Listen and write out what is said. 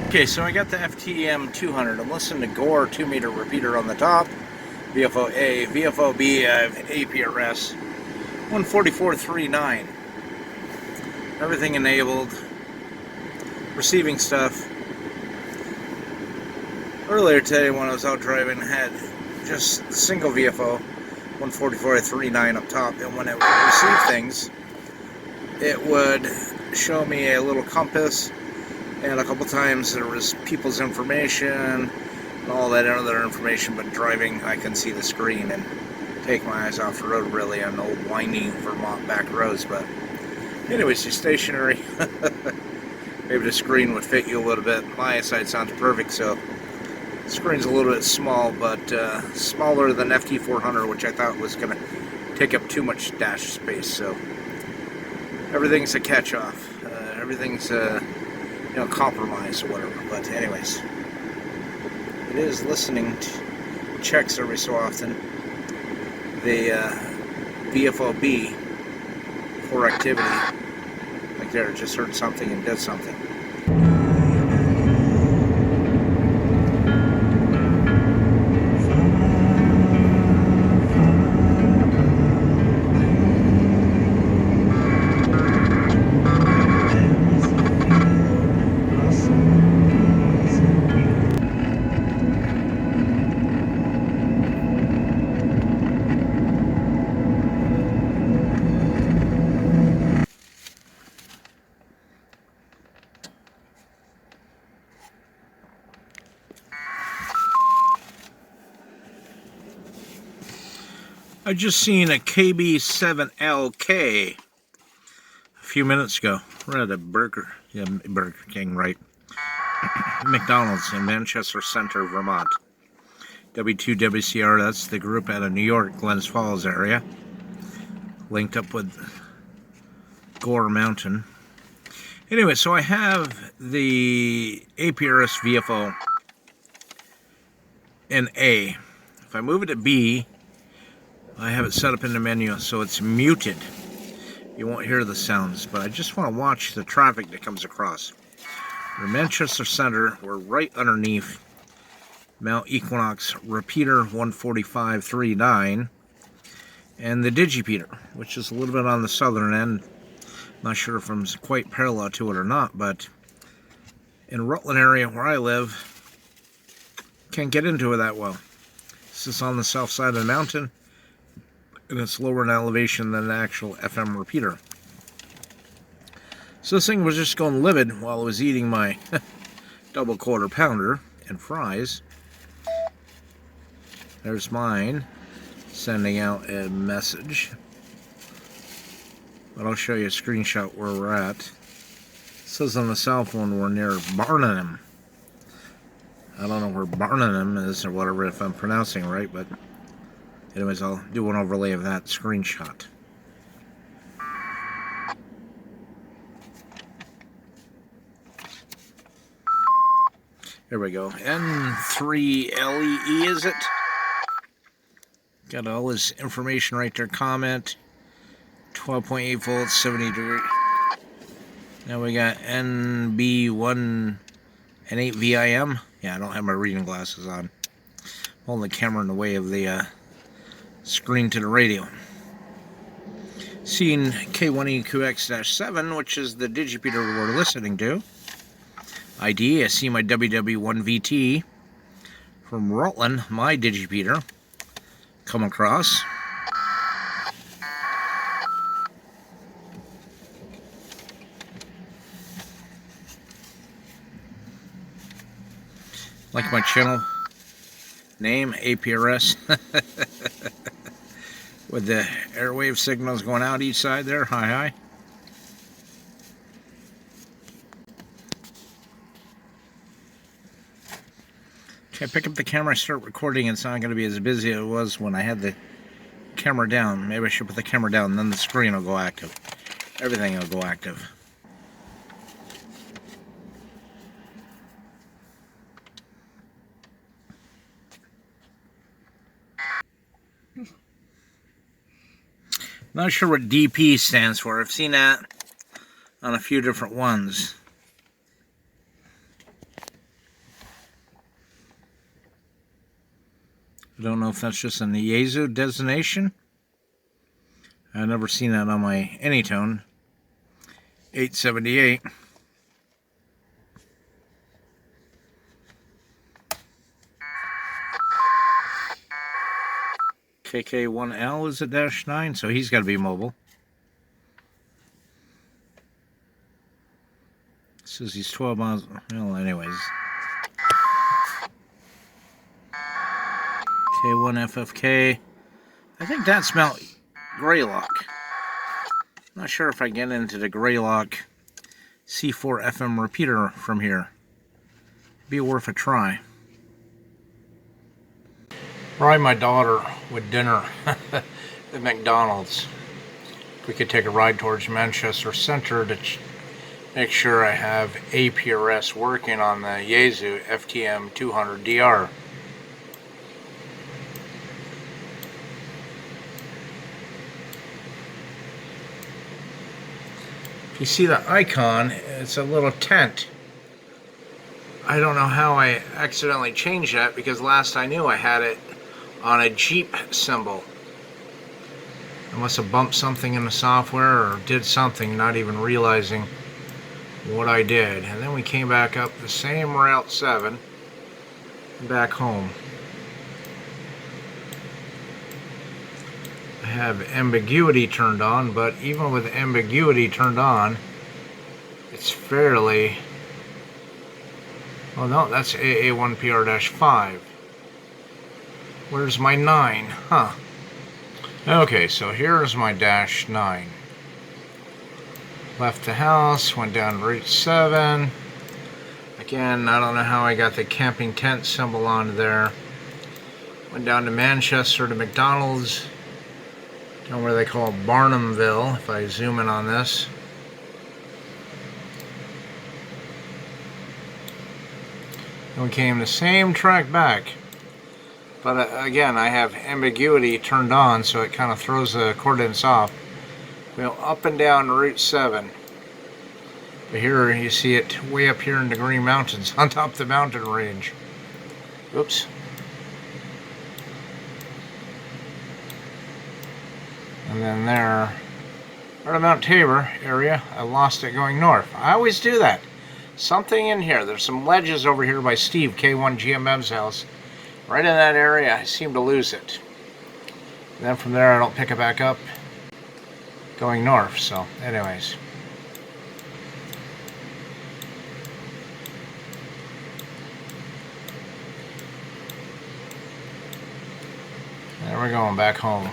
Okay, so I got the FTM200. I'm listening to Gore 2-meter repeater on the top, VFO A, VFO B, I have APRS 14439. Everything enabled, receiving stuff. Earlier today when I was out driving, I had just the single VFO 14439 up top, and when it would receive things, it would show me a little compass, and a couple times there was people's information and all that other information, but driving I can see the screen and take my eyes off the road really on old winding Vermont back roads. But anyways, you're stationary. Maybe the screen would fit you a little bit. My eyesight sounds perfect, so the screen's a little bit small, but smaller than FT400, which I thought was going to take up too much dash space. So everything's a catch-off. Everything's compromise or whatever. But anyways, it is listening to checks every so often the VFOB for activity. Like there, just heard something and did something. I just seen a KB7LK a few minutes ago. We're at a Burger King, right? McDonald's in Manchester Center, Vermont. W2WCR, that's the group out of New York, Glens Falls area. Linked up with Gore Mountain. Anyway, so I have the APRS VFO in A. If I move it to B, I have it set up in the menu so it's muted. You won't hear the sounds, but I just want to watch the traffic that comes across. We're in Manchester Center. We're right underneath Mount Equinox repeater 14539 and the digipeater, which is a little bit on the southern end. Not sure if I'm quite parallel to it or not, but in Rutland area where I live, can't get into it that well. This is on the south side of the mountain, and it's lower in elevation than the actual FM repeater. So this thing was just going livid while I was eating my double quarter pounder and fries. There's mine sending out a message. But I'll show you a screenshot where we're at. It says on the cell phone we're near Barnum. I don't know where Barnum is or whatever, if I'm pronouncing it right, but anyways, I'll do an overlay of that screenshot. There we go. N3LEE, is it? Got all this information right there. Comment. 12.8 volts, 70 degree. Now we got NB1 N8 VIM. Yeah, I don't have my reading glasses on. Holding the camera in the way of the screen to the radio. Seeing K1EQX-7, which is the digipeater we're listening to. ID, I see my WW1VT from Rutland, my digipeater, come across. Like my channel name, APRS. With the airwave signals going out each side there. Hi. Okay, I pick up the camera, start recording. It's not going to be as busy as it was when I had the camera down. Maybe I should put the camera down, and then the screen will go active. Everything will go active. Not sure what DP stands for. I've seen that on a few different ones. I don't know if that's just an Yaesu designation. I've never seen that on my Anytone 878. KK1L is a -9, so he's got to be mobile. Says he's 12 miles. Well, anyways. K1FFK. I think that smelled Greylock. I'm not sure if I get into the Greylock C4 FM repeater from here. Be worth a try. Brought my daughter with dinner at McDonald's. We could take a ride towards Manchester Center to make sure I have APRS working on the Yaesu FTM200DR. If you see the icon, it's a little tent. I don't know how I accidentally changed that, because last I knew I had it on a Jeep symbol. I must have bumped something in the software or did something, not even realizing what I did. And then we came back up the same Route 7 back home. I have ambiguity turned on, but even with ambiguity turned on, it's fairly... Oh no, that's AA1PR-5. Where's my 9? Huh. Okay, so here's my -9. Left the house, went down Route 7. Again, I don't know how I got the camping tent symbol on there. Went down to Manchester to McDonald's, down where they call Barnumville, if I zoom in on this. And we came the same track back. But again, I have ambiguity turned on, so it kind of throws the coordinates off. We go up and down Route 7. But here you see it way up here in the Green Mountains, on top of the mountain range. Oops. And then there, or the Mount Tabor area, I lost it going north. I always do that. Something in here. There's some ledges over here by Steve, K1GMM's house. Right in that area, I seem to lose it. And then from there, I don't pick it back up going north. So, anyways. There we're going back home.